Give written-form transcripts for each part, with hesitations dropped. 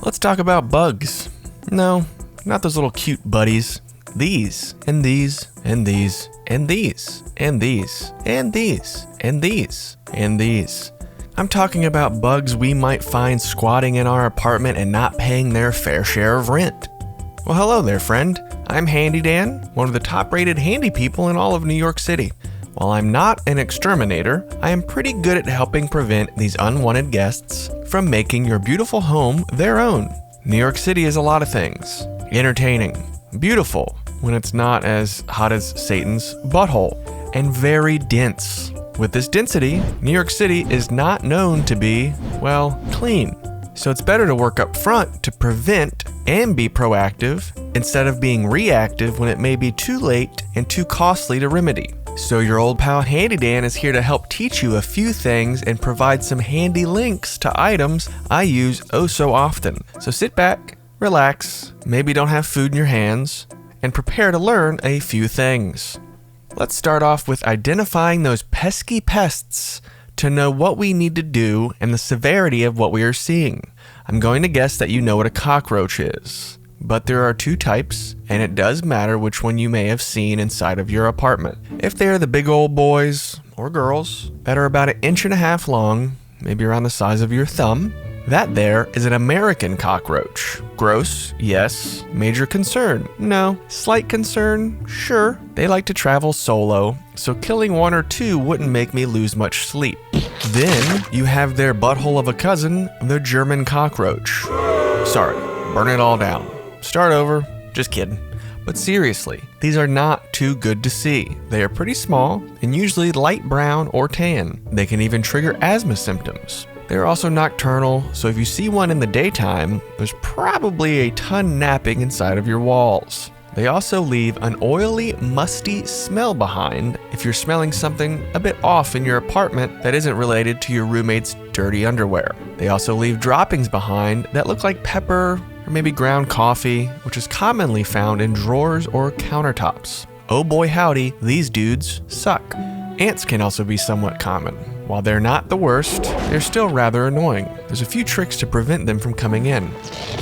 Let's talk about bugs. No, not those little cute buddies. These, and these, and these, and these, and these, and these, and these, and these. I'm talking about bugs we might find squatting in our apartment and not paying their fair share of rent. Well, hello there, friend. I'm Handy Dan, one of the top-rated handy people in all of New York City. While I'm not an exterminator, I am pretty good at helping prevent these unwanted guests from making your beautiful home their own. New York City is a lot of things. Entertaining, beautiful, when it's not as hot as Satan's butthole, and very dense. With this density, New York City is not known to be, well, clean. So it's better to work up front to prevent and be proactive instead of being reactive when it may be too late and too costly to remedy. So your old pal Handy Dan is here to help teach you a few things and provide some handy links to items I use oh so often. So sit back, relax, maybe don't have food in your hands, and prepare to learn a few things. Let's start off with identifying those pesky pests to know what we need to do and the severity of what we are seeing. I'm going to guess that you know what a cockroach is, but there are two types, and it does matter which one you may have seen inside of your apartment. If they are the big old boys or girls that are about 1.5 inches long, maybe around the size of your thumb, that there is an American cockroach. Gross, yes. Major concern, no. Slight concern, sure. They like to travel solo, so killing one or two wouldn't make me lose much sleep. Then you have their butthole of a cousin, the German cockroach. Sorry, burn it all down. Start over, just kidding. But seriously, these are not too good to see. They are pretty small and usually light brown or tan. They can even trigger asthma symptoms. They're also nocturnal, so if you see one in the daytime, there's probably a ton napping inside of your walls. They also leave an oily, musty smell behind if you're smelling something a bit off in your apartment that isn't related to your roommate's dirty underwear. They also leave droppings behind that look like pepper or maybe ground coffee, which is commonly found in drawers or countertops. Oh boy howdy, these dudes suck. Ants can also be somewhat common. While they're not the worst, they're still rather annoying. There's a few tricks to prevent them from coming in.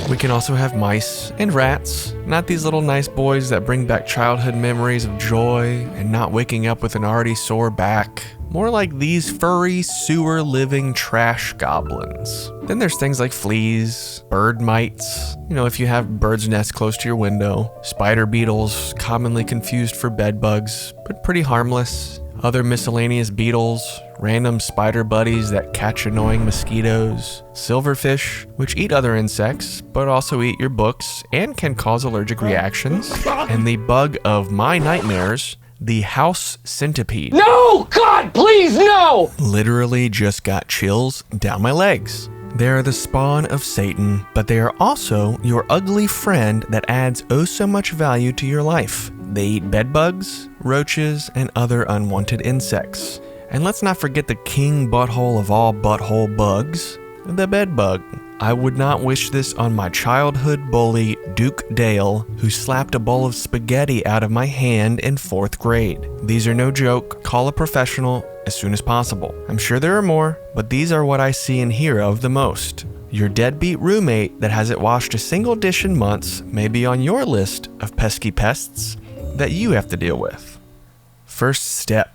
We can also have mice and rats, not these little nice boys that bring back childhood memories of joy and not waking up with an already sore back. More like these furry, sewer-living trash goblins. Then there's things like fleas, bird mites, if you have birds' nests close to your window, spider beetles, commonly confused for bedbugs, but pretty harmless. Other miscellaneous beetles, random spider buddies that catch annoying mosquitoes, silverfish, which eat other insects, but also eat your books and can cause allergic reactions, and the bug of my nightmares, the house centipede. No! God, please, no! Literally just got chills down my legs. They are the spawn of Satan, but they are also your ugly friend that adds oh so much value to your life. They eat bedbugs, roaches, and other unwanted insects. And let's not forget the king butthole of all butthole bugs, the bedbug. I would not wish this on my childhood bully, Duke Dale, who slapped a bowl of spaghetti out of my hand in 4th grade. These are no joke. Call a professional as soon as possible. I'm sure there are more, but these are what I see and hear of the most. Your deadbeat roommate that hasn't washed a single dish in months may be on your list of pesky pests that you have to deal with. First step.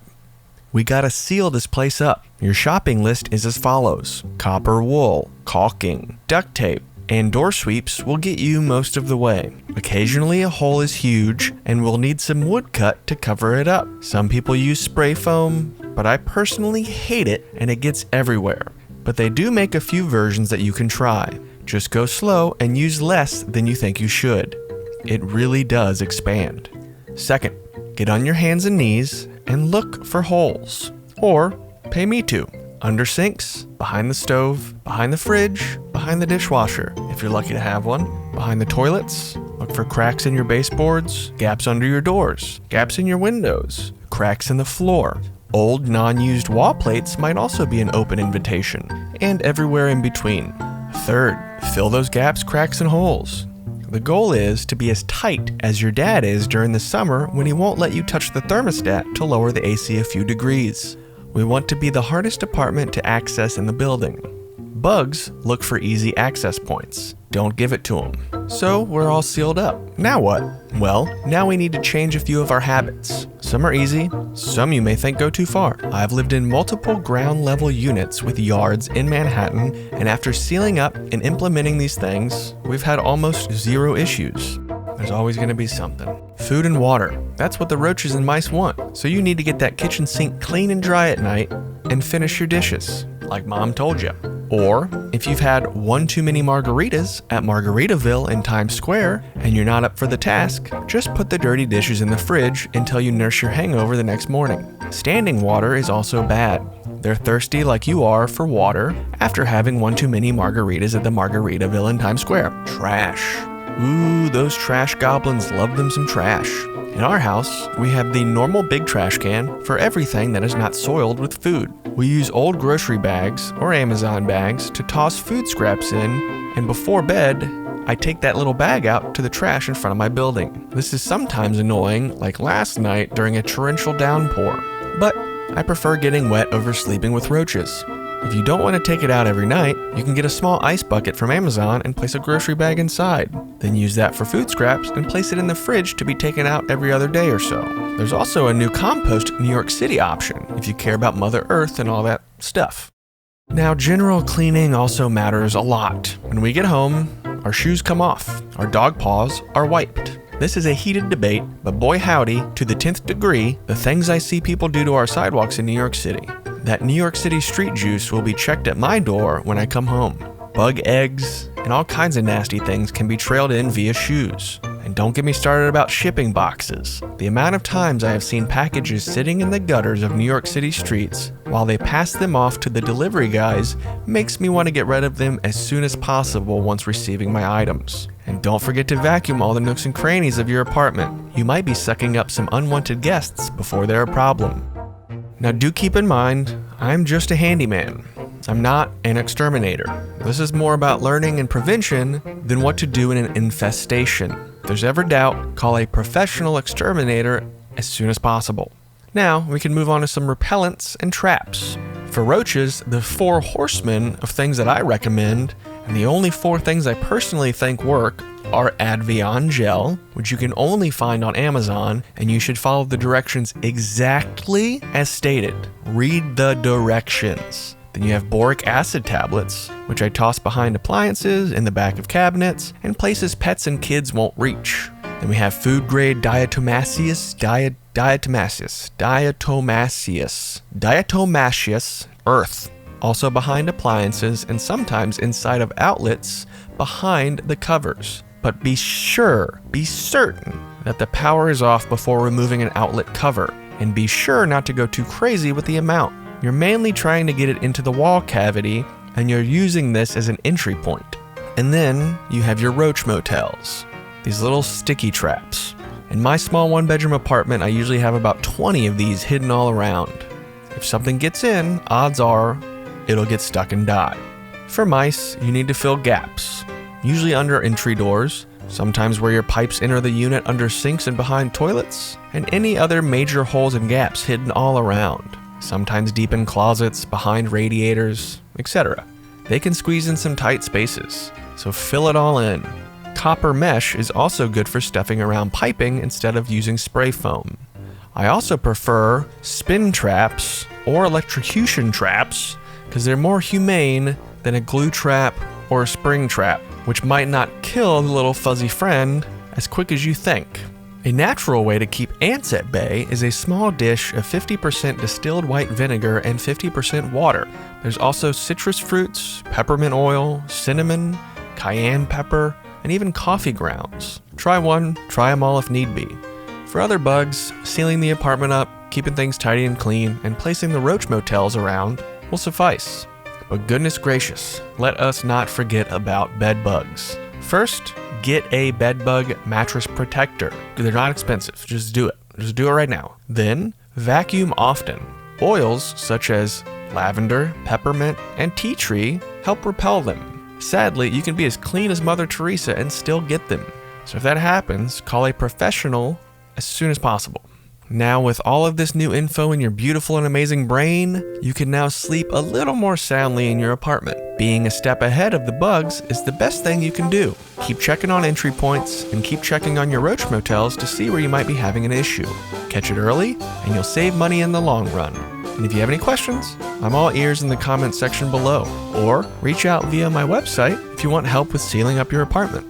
We gotta seal this place up. Your shopping list is as follows: copper wool, caulking, duct tape, and door sweeps will get you most of the way. Occasionally a hole is huge and we'll need some wood cut to cover it up. Some people use spray foam, but I personally hate it and it gets everywhere. But they do make a few versions that you can try. Just go slow and use less than you think you should. It really does expand. Second, get on your hands and knees and look for holes. Or pay me to. Under sinks, behind the stove, behind the fridge, behind the dishwasher, if you're lucky to have one, behind the toilets. Look for cracks in your baseboards, gaps under your doors, gaps in your windows, cracks in the floor. Old non-used wall plates might also be an open invitation, and everywhere in between. Third, fill those gaps, cracks, and holes. The goal is to be as tight as your dad is during the summer when he won't let you touch the thermostat to lower the AC a few degrees. We want to be the hardest apartment to access in the building. Bugs look for easy access points. Don't give it to them. So we're all sealed up. Now what? Well, now we need to change a few of our habits. Some are easy, some you may think go too far. I've lived in multiple ground level units with yards in Manhattan, and after sealing up and implementing these things, we've had almost zero issues. There's always going to be something. Food and water. That's what the roaches and mice want. So you need to get that kitchen sink clean and dry at night and finish your dishes, like Mom told you. Or, if you've had one too many margaritas at Margaritaville in Times Square and you're not up for the task, just put the dirty dishes in the fridge until you nurse your hangover the next morning. Standing water is also bad. They're thirsty like you are for water after having one too many margaritas at the Margaritaville in Times Square. Trash. Ooh, those trash goblins love them some trash. In our house, we have the normal big trash can for everything that is not soiled with food. We use old grocery bags or Amazon bags to toss food scraps in, and before bed, I take that little bag out to the trash in front of my building. This is sometimes annoying, like last night during a torrential downpour, but I prefer getting wet over sleeping with roaches. If you don't want to take it out every night, you can get a small ice bucket from Amazon and place a grocery bag inside. Then use that for food scraps and place it in the fridge to be taken out every other day or so. There's also a new compost New York City option if you care about Mother Earth and all that stuff. Now, general cleaning also matters a lot. When we get home, our shoes come off, our dog paws are wiped. This is a heated debate, but boy howdy, to the 10th degree, the things I see people do to our sidewalks in New York City. That New York City street juice will be checked at my door when I come home. Bug eggs and all kinds of nasty things can be trailed in via shoes. And don't get me started about shipping boxes. The amount of times I have seen packages sitting in the gutters of New York City streets while they pass them off to the delivery guys makes me want to get rid of them as soon as possible once receiving my items. And don't forget to vacuum all the nooks and crannies of your apartment. You might be sucking up some unwanted guests before they're a problem. Now do keep in mind, I'm just a handyman. I'm not an exterminator. This is more about learning and prevention than what to do in an infestation. If there's ever doubt, call a professional exterminator as soon as possible. Now we can move on to some repellents and traps. For roaches, the 4 horsemen of things that I recommend, and the only 4 things I personally think work, are Advion gel, which you can only find on Amazon, and you should follow the directions exactly as stated. Read the directions. Then you have boric acid tablets, which I toss behind appliances, in the back of cabinets, and places pets and kids won't reach. Then we have food grade diatomaceous earth, also behind appliances and sometimes inside of outlets behind the covers. But be certain that the power is off before removing an outlet cover, and be sure not to go too crazy with the amount. You're mainly trying to get it into the wall cavity, and you're using this as an entry point. And then you have your roach motels, these little sticky traps. In my small 1-bedroom apartment, I usually have about 20 of these hidden all around. If something gets in, odds are it'll get stuck and die. For mice, you need to fill gaps, usually under entry doors, sometimes where your pipes enter the unit under sinks and behind toilets, and any other major holes and gaps hidden all around, sometimes deep in closets, behind radiators, etc. They can squeeze in some tight spaces, so fill it all in. Copper mesh is also good for stuffing around piping instead of using spray foam. I also prefer spin traps or electrocution traps because they're more humane than a glue trap or a spring trap, which might not kill the little fuzzy friend as quick as you think. A natural way to keep ants at bay is a small dish of 50% distilled white vinegar and 50% water. There's also citrus fruits, peppermint oil, cinnamon, cayenne pepper, and even coffee grounds. Try one, try them all if need be. For other bugs, sealing the apartment up, keeping things tidy and clean, and placing the roach motels around will suffice. But goodness gracious, let us not forget about bed bugs. First, get a bedbug mattress protector. They're not expensive, just do it. Just do it right now. Then, vacuum often. Oils such as lavender, peppermint, and tea tree help repel them. Sadly, you can be as clean as Mother Teresa and still get them. So if that happens, call a professional as soon as possible. Now, with all of this new info in your beautiful and amazing brain, you can now sleep a little more soundly in your apartment. Being a step ahead of the bugs is the best thing you can do. Keep checking on entry points and keep checking on your roach motels to see where you might be having an issue. Catch it early, and you'll save money in the long run. And if you have any questions, I'm all ears in the comments section below, or reach out via my website if you want help with sealing up your apartment.